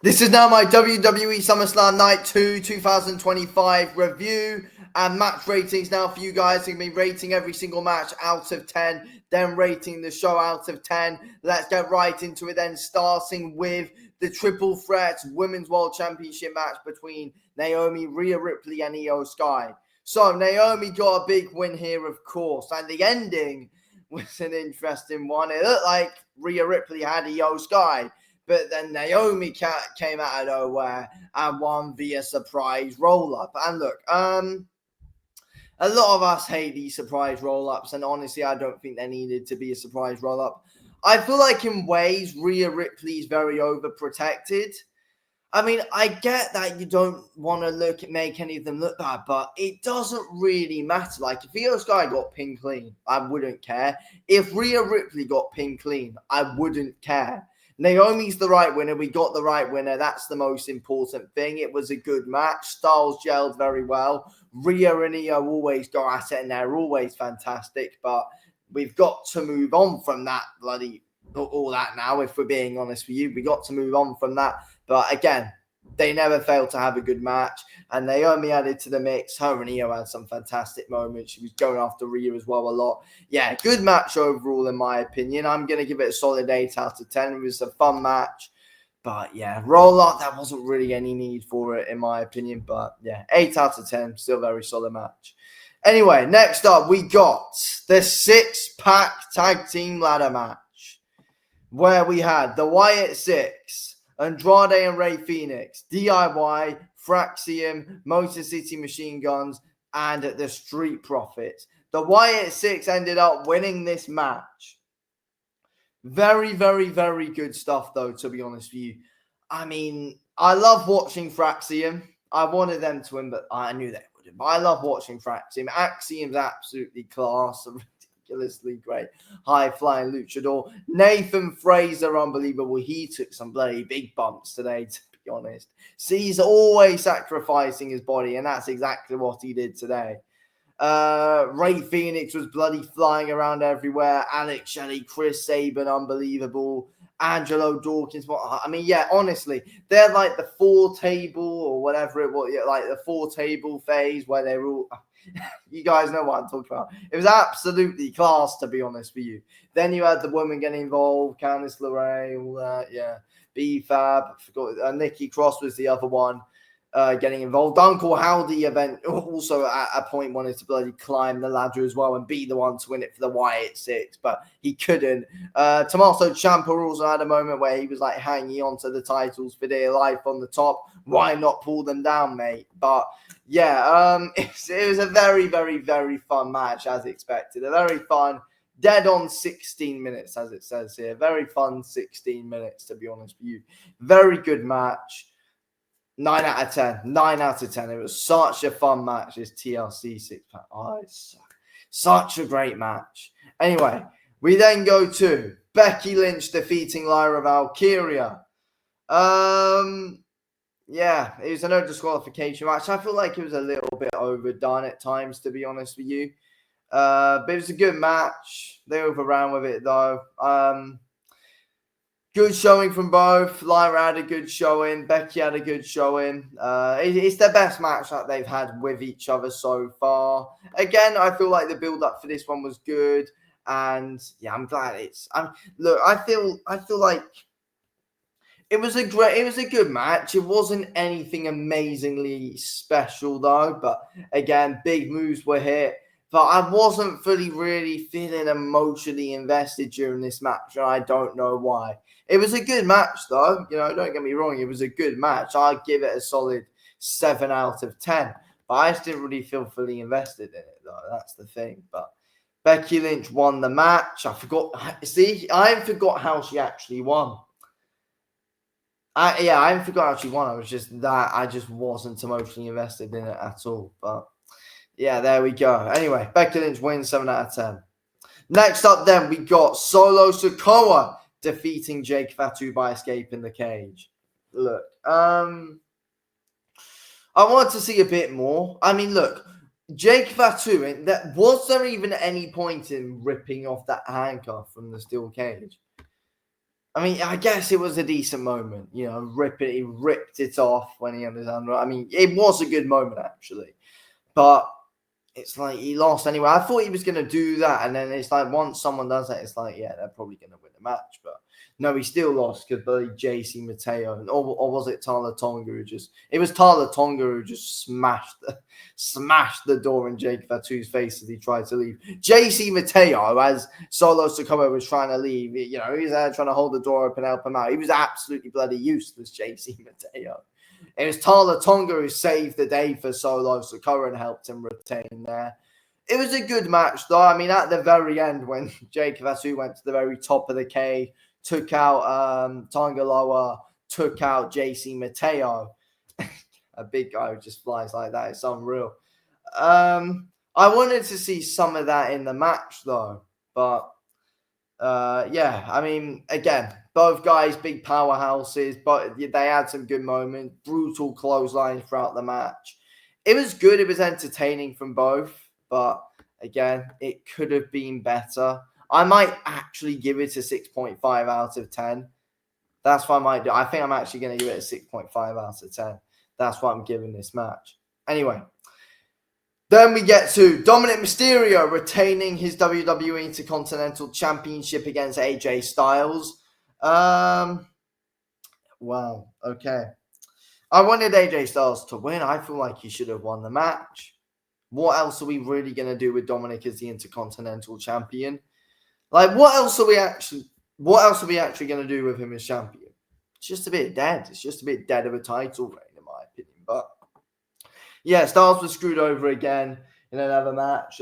This is now my WWE SummerSlam Night 2 2025 review and match ratings now for you guys. I'm going to be rating every single match out of 10, then rating the show out of 10. Let's get right into it then, starting with the Triple Threat Women's World Championship match between Naomi, Rhea Ripley, and Io Sky. So, Naomi got a big win here, of course, and the ending was an interesting one. It looked like Rhea Ripley had Io Sky, but then Naomi came out of nowhere and won via surprise roll-up. And look, a lot of us hate these surprise roll-ups, and honestly, I don't think there needed to be a surprise roll-up. I feel like in ways, Rhea Ripley's very overprotected. I mean, I get that you don't want to make any of them look bad, but it doesn't really matter. Like, if Io Sky got pinned clean, I wouldn't care. If Rhea Ripley got pinned clean, I wouldn't care. Naomi's the right winner. We got the right winner. That's the most important thing. It was a good match. Styles gelled very well. Rhea and Io always go at it, and they're always fantastic. But we've got to move on from that all that now, if we're being honest with you. We got to move on from that. But again, they never failed to have a good match, and Naomi added to the mix. Her and Io had some fantastic moments. She was going after Rhea as well a lot. Yeah, good match overall, in my opinion. I'm going to give it a solid 8 out of 10. It was a fun match. But yeah, roll up, there wasn't really any need for it, in my opinion. But yeah, 8 out of 10, still very solid match. Anyway, next up, we got the 6-pack tag team ladder match, where we had the Wyatt Six, Andrade and Rey Fenix, DIY, Fraxium, Motor City Machine Guns, and the Street Profits. The Wyatt Six ended up winning this match. Very, very, very good stuff, though, to be honest with you. I mean, I love watching Fraxium. I wanted them to win, but I knew they wouldn't. But I love watching Fraxium. Axiom's absolutely class. Ridiculously great high-flying luchador. Nathan Fraser, unbelievable. He took some bloody big bumps today, to be honest. See, he's always sacrificing his body, and that's exactly what he did today. Rey Fenix was bloody flying around everywhere. Alex Shelley, Chris Sabin, unbelievable. Angelo Dawkins. I mean, yeah, honestly, they're like the 4-table or whatever it was, like the 4-table phase where they're all... You guys know what I'm talking about. It was absolutely class, to be honest with you. Then you had the women getting involved, Candice LeRae, all that, yeah. B-Fab, I forgot, Nikki Cross was the other one getting involved. Uncle Howdy event also at a point wanted to bloody climb the ladder as well and be the one to win it for the Wyatt Six, but he couldn't. Tommaso Ciampa also had a moment where he was like hanging on to the titles for dear life on the top. Why not pull them down, mate? But yeah, it was a very, very, very fun match, as expected. A very fun, dead on 16 minutes, as it says here. Very fun 16 minutes, to be honest with you. Very good match. 9 out of 10. 9 out of 10. It was such a fun match, this TLC 6-pack. Oh, it's such a great match. Anyway, we then go to Becky Lynch defeating Lyra Valkyria. Yeah, it was a no disqualification match. I feel like it was a little bit overdone at times, to be honest with you. But it was a good match. They overran with it, though. Good showing from both. Lyra had a good showing. Becky had a good showing. It's the best match that they've had with each other so far. Again, I feel like the build-up for this one was good. And yeah, I'm glad look, I feel like it was a good match. It wasn't anything amazingly special, though. But again, big moves were hit. But I wasn't really feeling emotionally invested during this match, and I don't know why. It was a good match, though. You know, don't get me wrong. It was a good match. I'd give it a solid 7 out of 10. But I just didn't really feel fully invested in it, though. That's the thing. But Becky Lynch won the match. I forgot how she actually won. I haven't forgotten how she won. I just wasn't emotionally invested in it at all. But yeah, there we go. Anyway, Becky Lynch wins 7 out of 10. Next up, then, we got Solo Sikoa defeating Jake Fatu by escaping the cage. Look, I wanted to see a bit more. I mean, look, Jake Fatu, was there even any point in ripping off that handcuff from the steel cage? I mean, I guess it was a decent moment. He ripped it off when he had his hand. I mean, it was a good moment, actually. But it's like he lost anyway. I thought he was going to do that. And then it's like once someone does that, it's like, yeah, they're probably going to win the match. But no, he still lost because JC Mateo, or was it Tala Tonga it was Tala Tonga who just smashed the door in Jake Fatu's face as he tried to leave. JC Mateo, as Solo Sikoa was trying to leave, he was there trying to hold the door open, help him out. He was absolutely bloody useless, JC Mateo. It was Tala Tonga who saved the day for Solo Sikoa and helped him retain there. It was a good match, though. I mean, at the very end, when Jake Fatu went to the very top of the cage, took out Tonga Loa, took out JC Mateo. A big guy who just flies like that. It's unreal. I wanted to see some of that in the match, though. But, yeah, I mean, again, both guys, big powerhouses, but they had some good moments, brutal clotheslines throughout the match. It was good. It was entertaining from both. But, again, it could have been better. I might actually give it a 6.5 out of 10. That's what I might do. I think I'm actually going to give it a 6.5 out of 10. That's what I'm giving this match. Anyway, then we get to Dominic Mysterio retaining his WWE Intercontinental Championship against AJ Styles. Wow, okay. I wanted AJ Styles to win. I feel like he should have won the match. What else are we really going to do with Dominic as the Intercontinental Champion? Like, what else are we actually going to do with him as champion? It's just a bit dead. It's just a bit dead of a title reign, in my opinion. But yeah, Styles was screwed over again in another match.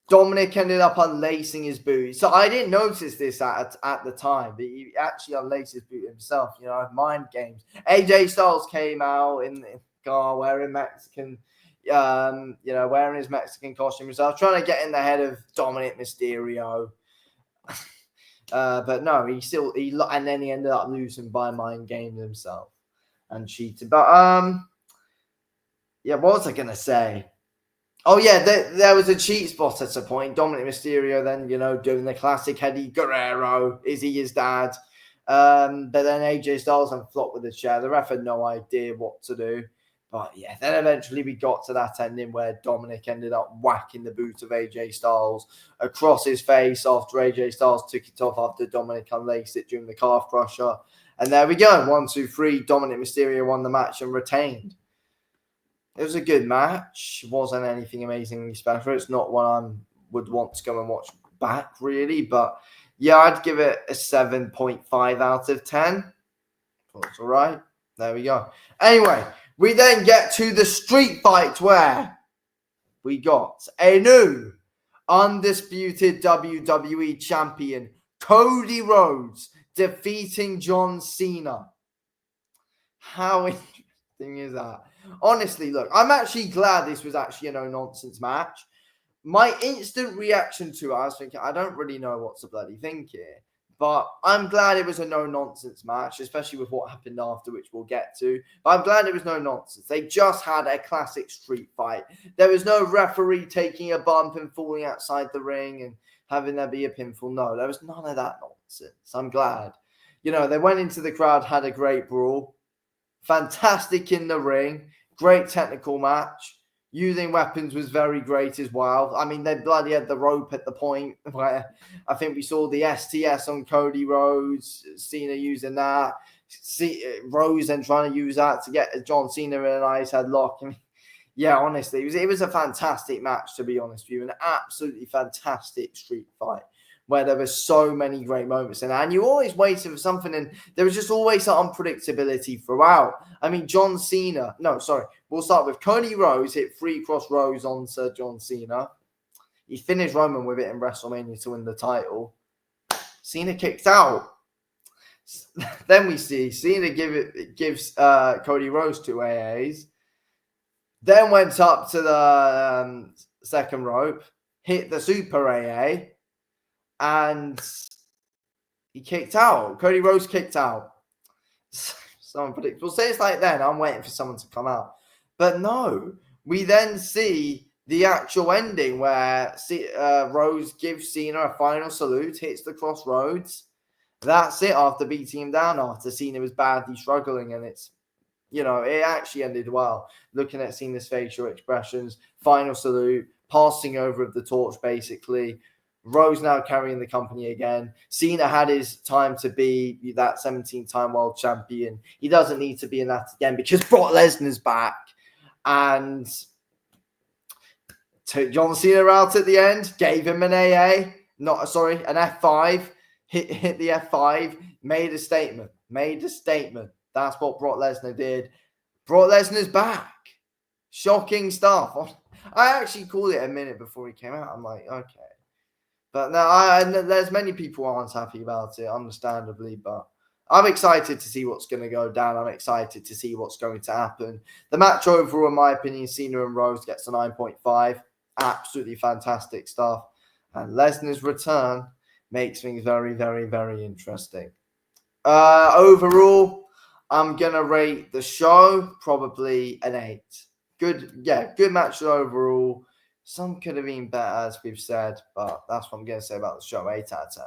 Dominic ended up unlacing his boot. So I didn't notice this at the time, but he actually unlaced his boot himself. Mind games. AJ Styles came out in the car wearing Mexican. Wearing his Mexican costume himself, trying to get in the head of Dominic Mysterio. But no, and then he ended up losing by mind games himself and cheated. But yeah, what was I gonna say? Oh yeah, there was a cheat spot at a point. Dominic Mysterio then, doing the classic Eddie Guerrero, is he his dad? But then AJ Styles and flopped with the chair. The ref had no idea what to do. But yeah, then eventually we got to that ending where Dominic ended up whacking the boot of AJ Styles across his face after AJ Styles took it off after Dominic unlaced it during the calf crusher. And there we go. 1, 2, 3. Dominic Mysterio won the match and retained. It was a good match. It wasn't anything amazingly special. It's not one I would want to go and watch back, really. But yeah, I'd give it a 7.5 out of 10. That's all right. There we go. Anyway, we then get to the street fight where we got a new undisputed WWE champion, Cody Rhodes, defeating John Cena. How interesting is that? Honestly, look, I'm actually glad this was actually a no-nonsense match. My instant reaction to it, I was thinking, I don't really know what to bloody think here. But I'm glad it was a no-nonsense match, especially with what happened after, which we'll get to. But I'm glad it was no nonsense. They just had a classic street fight. There was no referee taking a bump and falling outside the ring and having there be a pinfall. No, there was none of that nonsense. I'm glad. They went into the crowd, had a great brawl. Fantastic in the ring. Great technical match. Using weapons was very great as well. I mean, they bloody had the rope at the point where I think we saw the STS on Cody Rhodes, Cena using that. Rose then trying to use that to get John Cena in a nice headlock. I mean, yeah, honestly, it was a fantastic match, to be honest with you. An absolutely fantastic street fight where there were so many great moments in it. And you always waited for something, and there was just always that unpredictability throughout. I mean, we'll start with Cody Rhodes hit 3 cross rows onto John Cena. He finished Roman with it in WrestleMania to win the title. Cena kicked out. Then we see Cena gives Cody Rhodes 2 AAs. Then went up to the second rope, hit the super AA, and he kicked out. Cody Rhodes kicked out. So unpredictable. So it's like then I'm waiting for someone to come out. But no, we then see the actual ending where Rose gives Cena a final salute, hits the crossroads, that's it. After beating him down, after Cena was badly struggling, and it's, you know, it actually ended well. Looking at Cena's facial expressions, final salute, passing over of the torch, basically. Rose now carrying the company again. Cena had his time to be that 17-time world champion. He doesn't need to be in that again because Brock Lesnar's back. And took John Cena out at the end, gave him an an F5, hit the F5, made a statement. That's what Brock Lesnar did. Brock Lesnar's back. Shocking stuff. I actually called it a minute before he came out. I'm like, okay. But no, there's many people who aren't happy about it, understandably. But I'm excited to see what's going to go down. I'm excited to see what's going to happen. The match overall, in my opinion, Cena and Rose gets a 9.5. Absolutely fantastic stuff. And Lesnar's return makes things very, very, very interesting. Overall, I'm going to rate the show probably an 8. Good match overall. Some could have been better, as we've said, but that's what I'm going to say about the show. 8 out of 10.